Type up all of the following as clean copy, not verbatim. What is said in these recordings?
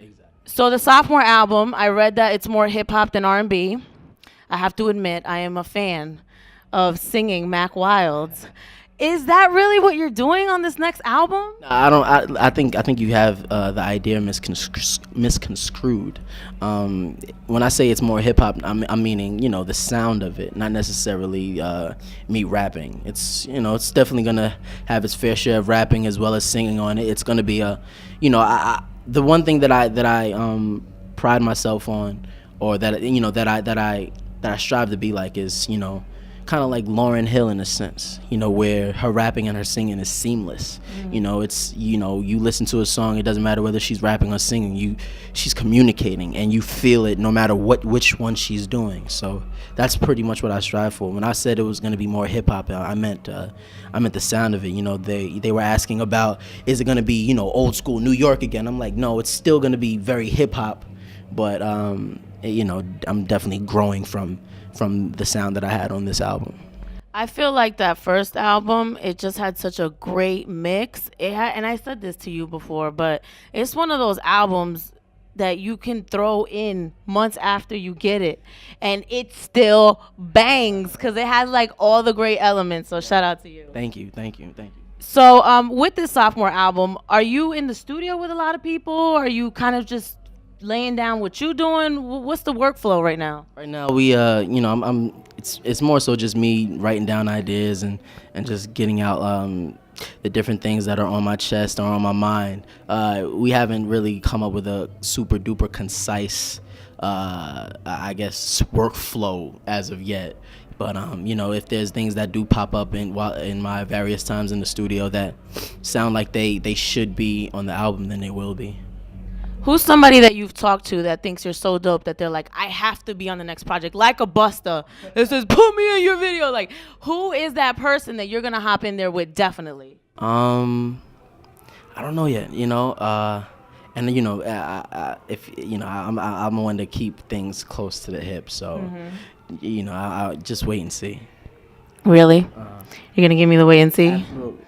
Exactly. So the Sophomore album, I read that it's more hip hop than R&B. I have to admit, I am a fan of singing Mack Wilds. Is that really what you're doing on this next album? I don't. I think you have the idea misconstrued. When I say it's more hip hop, I'm meaning the sound of it, not necessarily me rapping. It's definitely gonna have its fair share of rapping as well as singing on it. It's gonna be the one thing that I pride myself on, or that I strive to be like is kind of like Lauryn Hill in a sense, where her rapping and her singing is seamless. It's you listen to a song, it doesn't matter whether she's rapping or singing, she's communicating and you feel it no matter which one she's doing. So that's pretty much what I strive for. When I said it was going to be more hip hop, I meant the sound of it. They were asking about, is it going to be old school New York again? I'm like, no, it's still going to be very hip hop, but I'm definitely growing from the sound that I had on this album. I feel like that first album, it just had such a great mix. And I said this to you before, but it's one of those albums that you can throw in months after you get it, and it still bangs because it has like all the great elements. So shout out to you. Thank you. So with this Sophomore album, are you in the studio with a lot of people? Or are you kind of just laying down what you doing? What's the workflow right now? Right now we I'm it's more so just me writing down ideas and just getting out the different things that are on my chest or on my mind. We haven't really come up with a super duper concise I guess workflow as of yet. But if there's things that do pop up in my various times in the studio that sound like they should be on the album, then they will be. Who's somebody that you've talked to that thinks you're so dope that they're like, I have to be on the next project, like a Busta that says, put me in your video? Like, who is that person that you're gonna hop in there with? Definitely. I don't know yet. And if I'm one to keep things close to the hip, so I'll just wait and see. Really? You're gonna give me the wait and see? Absolutely.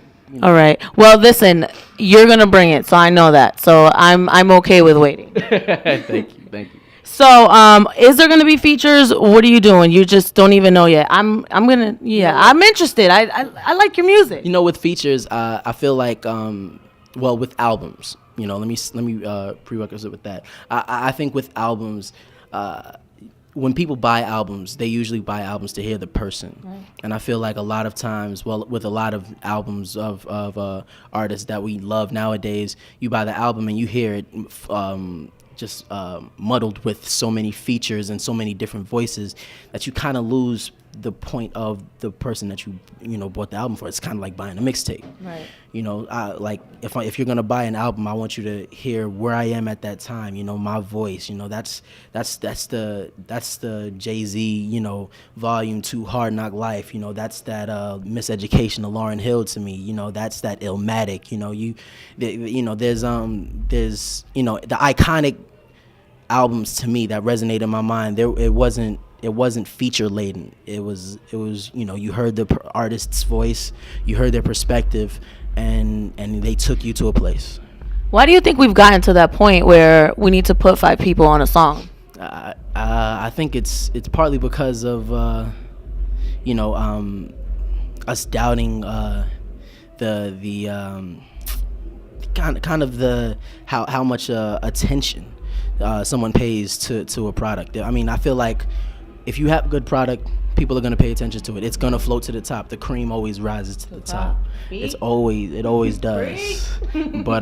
All right. Well, listen, you're gonna bring it, so I know that. So I'm okay with waiting. Thank you. So, is there gonna be features? What are you doing? You just don't even know yet. I'm interested. I like your music. With features, I feel like with albums, let me prerequisite with that. I think with albums, when people buy albums, they usually buy albums to hear the person. Right. And I feel like a lot of times, with a lot of albums of artists that we love nowadays, you buy the album and you hear it just muddled with so many features and so many different voices that you kind of lose the point of the person that you bought the album for. It's kind of like buying a mixtape. Right. Like if you're gonna buy an album, I want you to hear where I am at that time. My voice. That's the Jay-Z. Volume 2 Hard Knock Life. That's that Miseducation of Lauryn Hill to me. That's that Illmatic. There's the iconic albums to me that resonate in my mind. It wasn't feature laden. It was you heard the artist's voice, you heard their perspective, and they took you to a place. Why do you think we've gotten to that point where we need to put 5 people on a song? I think it's partly because of us doubting the kind of the how much attention someone pays to a product. I mean, I feel like if you have a good product, people are going to pay attention to it. It's going to float to the top. The cream always rises to the top. It always does. But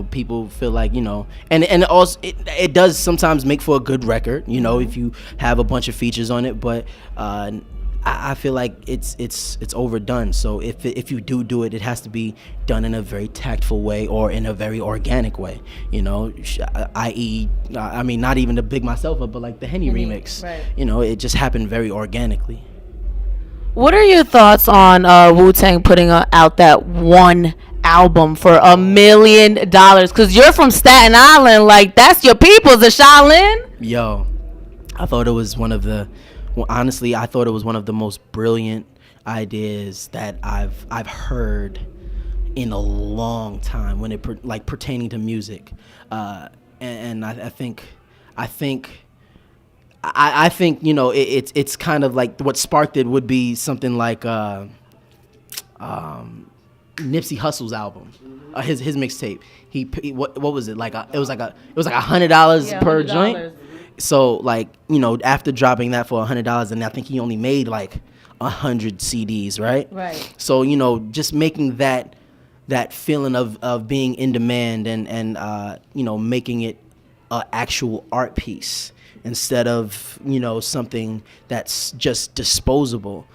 people feel like, and also it does sometimes make for a good record, if you have a bunch of features on it, but I feel like it's overdone. So if you do it, it has to be done in a very tactful way or in a very organic way. I.e., I mean, not even to big myself up, but like the Henny remix. Right. It just happened very organically. What are your thoughts on Wu-Tang putting out that one album for $1 million? Because you're from Staten Island, like that's your people's, the Shaolin. Yo, I thought it was one of the. Well, honestly, I thought it was one of the most brilliant ideas that I've heard in a long time when pertaining to music, and and I think I think it's kind of like what sparked it would be something like Nipsey Hussle's album, his mixtape. What was it like? It was like $100 per joint. So like after dropping that for $100, and I think he only made like 100 CDs, right? Right. So just making that feeling of being in demand and making it an actual art piece instead of something that's just disposable.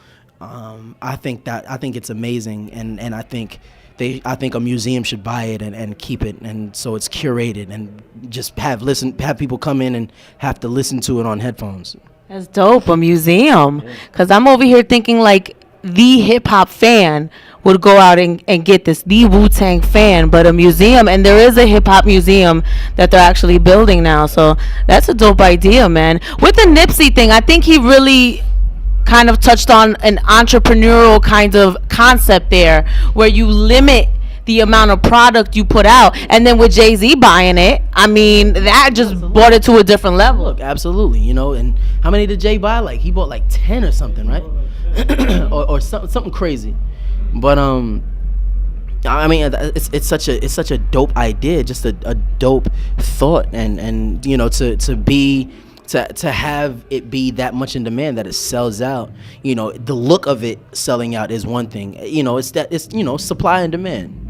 I think it's amazing, and I think a museum should buy it and keep it, and so it's curated and just have people come in and have to listen to it on headphones. That's dope, a museum. Because I'm over here thinking like the hip hop fan would go out and get this, the Wu-Tang fan, but a museum, and there is a hip hop museum that they're actually building now. So that's a dope idea, man. With the Nipsey thing, I think he really kind of touched on an entrepreneurial kind of concept there, where you limit the amount of product you put out, and then with Jay-Z buying it, I mean, that just brought it to a different level. Look, absolutely, and how many did Jay buy? Like he bought like 10 or something, right? or something crazy. But I mean, it's such a dope idea, just a dope thought, and to have it be that much in demand that it sells out. The look of it selling out is one thing. It's supply and demand.